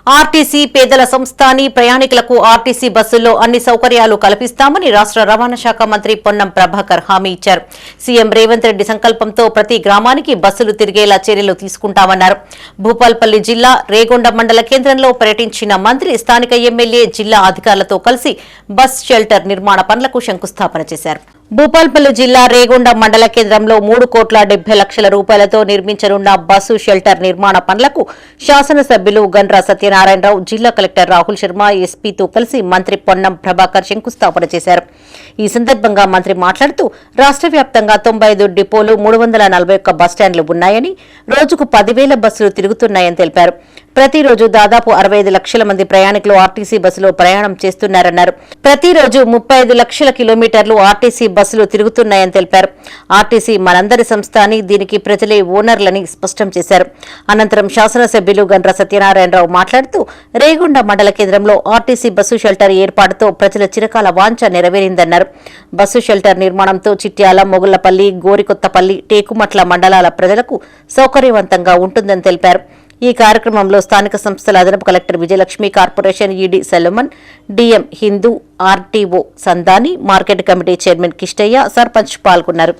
RTC పేదల సంస్థ అని ప్రయాణికులకు ఆర్టీసీ బస్సుల్లో అన్ని సౌకర్యాలు కల్పిస్తామని రాష్ట్ర రవాణా శాఖ మంత్రి పొన్నం ప్రభాకర్ హామీ ఇచ్చారు. సీఎం రేవంత్ రెడ్డి సంకల్పంతో ప్రతి గ్రామానికి బస్సులు తిరిగేలా చర్యలు తీసుకుంటామన్నారు. భూపాల్పల్లి జిల్లా రేగొండ మండల కేంద్రంలో పర్యటించిన మంత్రి స్థానిక ఎమ్మెల్యే జిల్లా అధికారులతో కలిసి బస్ షెల్టర్ నిర్మాణ పనులకు శంకుస్థాపన చేశారు. భూపాల్పల్లి జిల్లా రేగొండ మండల కేంద్రంలో 3,70,00,000 రూపాయలతో నిర్మించనున్న బస్సు షెల్టర్ నిర్మాణ పనులకు శాసనసభ్యులు గండ్ర సత్యనారాయణరావు, జిల్లా కలెక్టర్ రాహుల్ శర్మ, ఎస్పీతో కలిసి మంత్రి పొన్నం ప్రభాకర్ శంకుస్థాపన చేశారు. ఈ సందర్భంగా మంత్రి మాట్లాడుతూ రాష్ట్ర వ్యాప్తంగా 95 డిపోలు, 341 బస్టాండ్లు ఉన్నాయని, రోజుకు 10,000 బస్సులు తిరుగుతున్నాయని తెలిపారు. ప్రతిరోజు దాదాపు 65 లక్షల మంది ప్రయాణికులు ఆర్టీసీ బస్సులో ప్రయాణం చేస్తున్నారన్నారు. ప్రతిరోజు 35 లక్షల కిలోమీటర్లు ఆర్టీసీ బస్సులు తిరుగుతున్నాయని తెలిపారు. ఆర్టీసీ మనందరి సంస్థ అని, దీనికి ప్రజలే ఓనర్లని స్పష్టం చేశారు. అనంతరం శాసనసభ్యులు గండ్ర సత్యనారాయణరావు మాట్లాడుతూ రేగొండ మండల కేంద్రంలో ఆర్టీసీ బస్సు షెల్టర్ ఏర్పాటుతో ప్రజల చిరకాల వాంఛ నెరవేరిందన్నారు. బస్సు షెల్టర్ నిర్మాణంతో చిట్యాల, మొగుళ్లపల్లి, గోరికొత్తపల్లి, టేకుమట్ల మండలాల ప్రజలకు సౌకర్యవంతంగా ఉంటుందని తెలిపారు. ఈ కార్యక్రమంలో స్థానిక సంస్థల అదనపు collector Vijayalakshmi, corporation ED Selvaman, DM Hindu, RTO Sandani, market committee chairman Kishtaiah, sarpanch పాల్గొన్నారు.